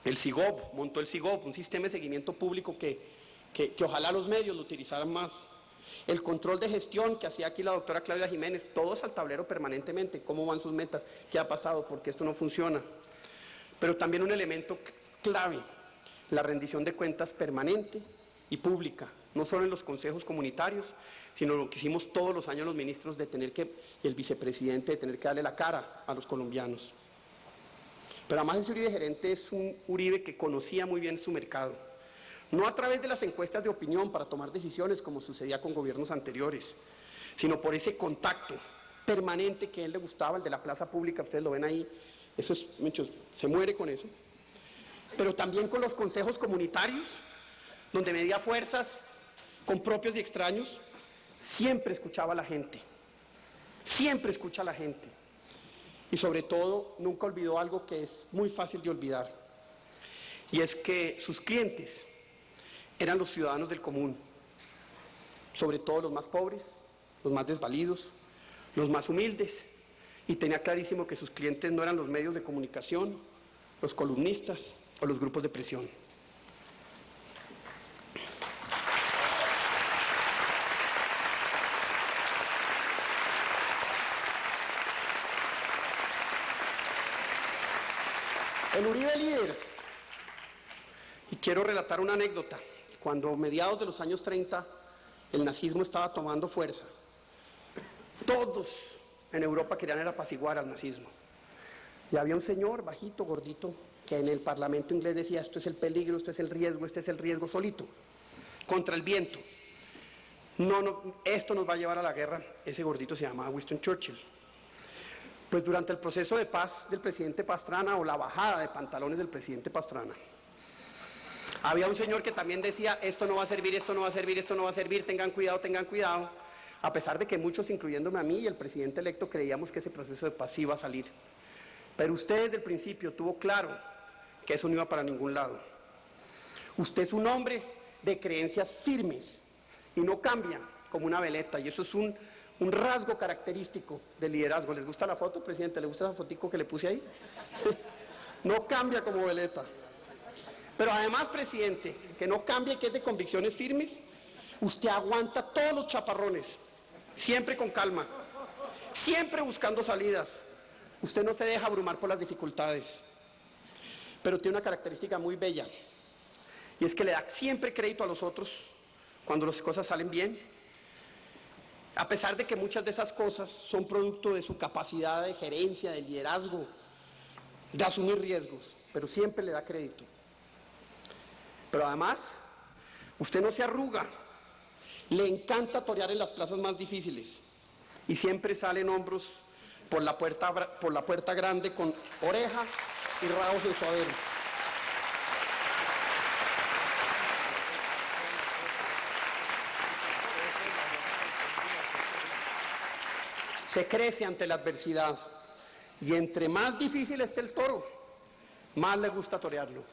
El SIGOP, montó el SIGOP, un sistema de seguimiento público que ojalá los medios lo utilizaran más. El control de gestión que hacía aquí la doctora Claudia Jiménez, todos al tablero permanentemente, cómo van sus metas, qué ha pasado, por qué esto no funciona. Pero también un elemento clave, la rendición de cuentas permanente y pública, no solo en los consejos comunitarios, sino lo que hicimos todos los años los ministros de tener que, y el vicepresidente de tener que darle la cara a los colombianos. Pero además ese Uribe gerente es un Uribe que conocía muy bien su mercado, no a través de las encuestas de opinión para tomar decisiones como sucedía con gobiernos anteriores, sino por ese contacto permanente que a él le gustaba, el de la plaza pública, ustedes lo ven ahí, eso es, muchos, se muere con eso, pero también con los consejos comunitarios, donde medía fuerzas con propios y extraños, siempre escuchaba a la gente, siempre escucha a la gente, y sobre todo nunca olvidó algo que es muy fácil de olvidar, y es que sus clientes eran los ciudadanos del común, sobre todo los más pobres, los más desvalidos, los más humildes, y tenía clarísimo que sus clientes no eran los medios de comunicación, los columnistas o los grupos de presión. El Uribe líder, y quiero relatar una anécdota, cuando a mediados de los años 30 el nazismo estaba tomando fuerza, todos en Europa querían apaciguar al nazismo, y había un señor bajito, gordito, que en el parlamento inglés decía esto es el peligro, esto es el riesgo, este es el riesgo solito, contra el viento, esto nos va a llevar a la guerra. Ese gordito se llamaba Winston Churchill. Pues durante el proceso de paz del presidente Pastrana, o la bajada de pantalones del presidente Pastrana, había un señor que también decía, esto no va a servir, esto no va a servir, esto no va a servir, tengan cuidado, a pesar de que muchos, incluyéndome a mí y el presidente electo, creíamos que ese proceso de paz iba a salir. Pero usted desde el principio tuvo claro que eso no iba para ningún lado. Usted es un hombre de creencias firmes y no cambia como una veleta, y eso es un rasgo característico del liderazgo. ¿Les gusta la foto, presidente? ¿Le gusta esa fotico que le puse ahí? No cambia como veleta. Pero además, presidente, que no cambie, que es de convicciones firmes, usted aguanta todos los chaparrones, siempre con calma, siempre buscando salidas. Usted no se deja abrumar por las dificultades, pero tiene una característica muy bella, y es que le da siempre crédito a los otros cuando las cosas salen bien, a pesar de que muchas de esas cosas son producto de su capacidad de gerencia, de liderazgo, de asumir riesgos, pero siempre le da crédito. Pero además, usted no se arruga, le encanta torear en las plazas más difíciles, y siempre sale en hombros por la puerta grande con oreja y rabos en suadero. Se crece ante la adversidad, y entre más difícil esté el toro, más le gusta torearlo.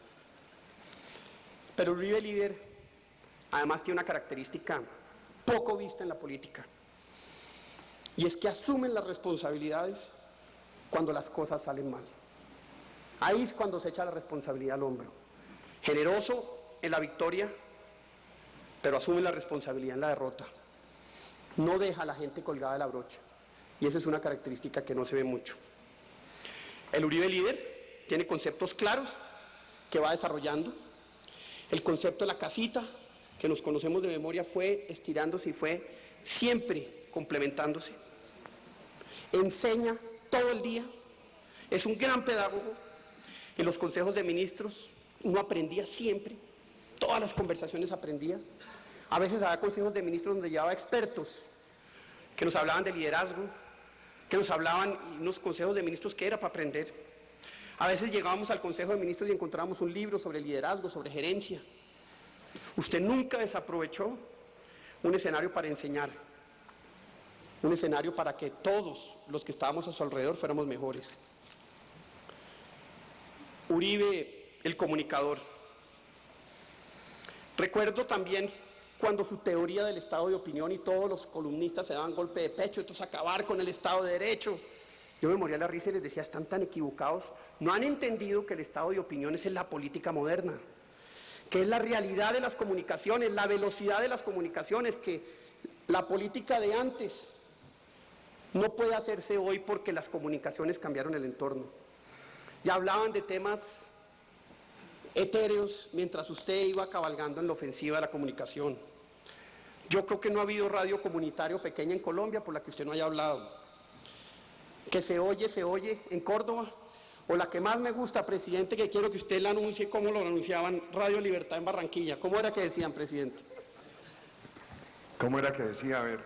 Pero Uribe líder, además, tiene una característica poco vista en la política, y es que asumen las responsabilidades cuando las cosas salen mal. Ahí es cuando se echa la responsabilidad al hombro. Generoso en la victoria, pero asume la responsabilidad en la derrota. No deja a la gente colgada de la brocha, y esa es una característica que no se ve mucho. El Uribe líder tiene conceptos claros que va desarrollando. El concepto de la casita, que nos conocemos de memoria, fue estirándose y fue siempre complementándose. Enseña todo el día, es un gran pedagogo. En los consejos de ministros uno aprendía siempre, todas las conversaciones aprendía. A veces había consejos de ministros donde llevaba expertos que nos hablaban de liderazgo, que nos hablaban, y unos consejos de ministros que era para aprender. A veces llegábamos al consejo de ministros y encontrábamos un libro sobre liderazgo, sobre gerencia. Usted nunca desaprovechó un escenario para enseñar, un escenario para que todos los que estábamos a su alrededor fuéramos mejores. Uribe, el comunicador. Recuerdo también cuando su teoría del Estado de opinión, y todos los columnistas se daban golpe de pecho, entonces acabar con el Estado de Derecho. Yo me moría de la risa y les decía, están tan equivocados, no han entendido que el estado de opiniones es la política moderna, que es la realidad de las comunicaciones, la velocidad de las comunicaciones, que la política de antes no puede hacerse hoy porque las comunicaciones cambiaron el entorno. Ya hablaban de temas etéreos mientras usted iba cabalgando en la ofensiva de la comunicación. Yo creo que no ha habido radio comunitario pequeña en Colombia por la que usted no haya hablado. Que se oye en Córdoba, o la que más me gusta, presidente, que quiero que usted la anuncie, como lo anunciaban, Radio Libertad en Barranquilla. ¿Cómo era que decían, presidente? ¿Cómo era que decía? A ver.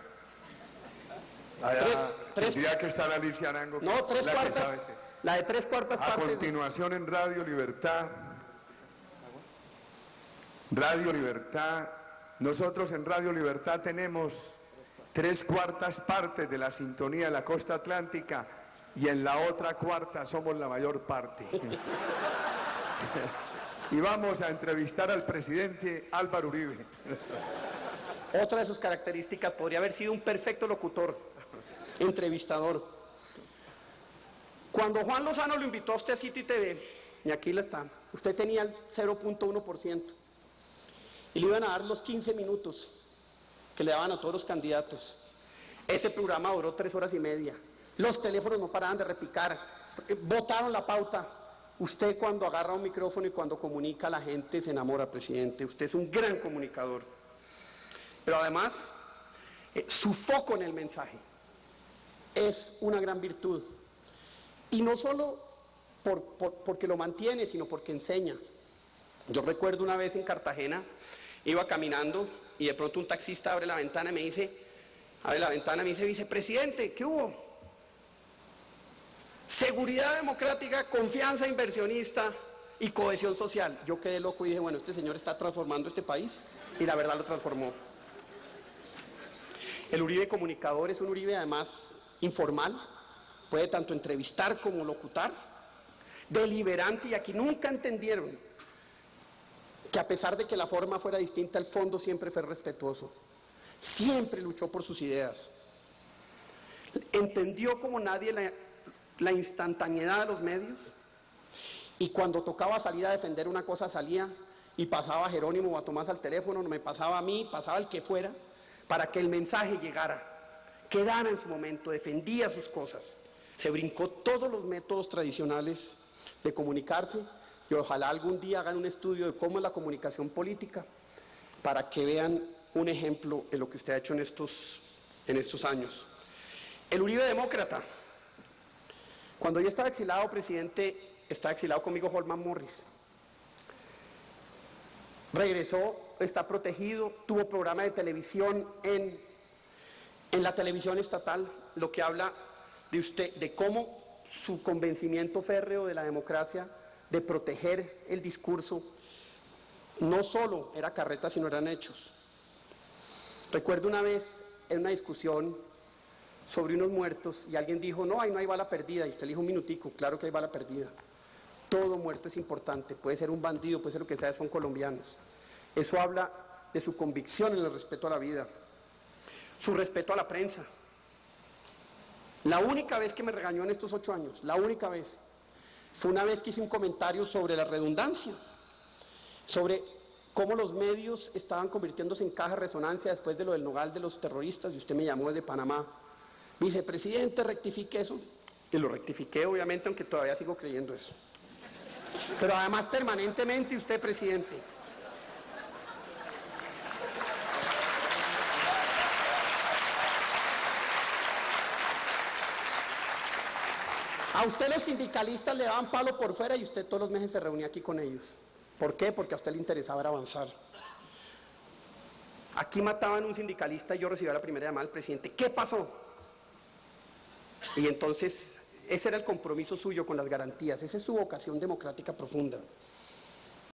Tendría que estar Alicia Arango. No, tres cuartas. La de tres cuartas partes. A continuación en Radio Libertad. Radio Libertad. Nosotros en Radio Libertad tenemos 3/4 partes de la sintonía de la costa atlántica y en la otra cuarta somos la mayor parte. Y vamos a entrevistar al presidente Álvaro Uribe. Otra de sus características, podría haber sido un perfecto locutor, entrevistador. Cuando Juan Lozano lo invitó a usted a City TV, y aquí le está, usted tenía el 0.1%, y le iban a dar los 15 minutos que le daban a todos los candidatos. Ese programa duró 3 horas y media. Los teléfonos no paraban de repicar, votaron la pauta. Usted cuando agarra un micrófono y cuando comunica a la gente se enamora, presidente. Usted es un gran comunicador. Pero además, su foco en el mensaje es una gran virtud. Y no solo porque lo mantiene, sino porque enseña. Yo recuerdo una vez en Cartagena, iba caminando y de pronto un taxista abre la ventana y me dice, vicepresidente, ¿qué hubo? Seguridad democrática, confianza inversionista y cohesión social. Yo quedé loco y dije, bueno, este señor está transformando este país, y la verdad lo transformó. El Uribe comunicador es un Uribe además informal, puede tanto entrevistar como locutar, deliberante, y aquí nunca entendieron que a pesar de que la forma fuera distinta, el fondo siempre fue respetuoso, siempre luchó por sus ideas, entendió como nadie la instantaneidad de los medios, y cuando tocaba salir a defender una cosa salía, y pasaba a Jerónimo o a Tomás al teléfono, no me pasaba a mí, pasaba al que fuera, para que el mensaje llegara, quedara en su momento, defendía sus cosas, se brincó todos los métodos tradicionales de comunicarse, y ojalá algún día hagan un estudio de cómo es la comunicación política, para que vean un ejemplo de lo que usted ha hecho en estos años. El Uribe demócrata. Cuando yo estaba exilado, presidente, estaba exilado conmigo Holman Morris. Regresó, está protegido, tuvo programa de televisión en la televisión estatal, lo que habla de usted, de cómo su convencimiento férreo de la democracia, de proteger el discurso, no solo era carreta, sino eran hechos. Recuerdo una vez en una discusión sobre unos muertos y alguien dijo, no, ahí no hay bala perdida, y usted le dijo un minutico, claro que hay bala perdida. Todo muerto es importante, puede ser un bandido, puede ser lo que sea, son colombianos. Eso habla de su convicción en el respeto a la vida, su respeto a la prensa. La única vez que me regañó en estos 8 años, la única vez, fue una vez que hice un comentario sobre la redundancia, sobre cómo los medios estaban convirtiéndose en caja de resonancia después de lo del Nogal de los terroristas, y usted me llamó desde Panamá. Vicepresidente, rectifique eso. Y lo rectifiqué, obviamente, aunque todavía sigo creyendo eso. Pero además permanentemente usted, presidente. A usted los sindicalistas le daban palo por fuera y usted todos los meses se reunía aquí con ellos. ¿Por qué? Porque a usted le interesaba era avanzar. Aquí mataban a un sindicalista y yo recibía la primera llamada del presidente. ¿Qué pasó? Y entonces, ese era el compromiso suyo con las garantías, esa es su vocación democrática profunda.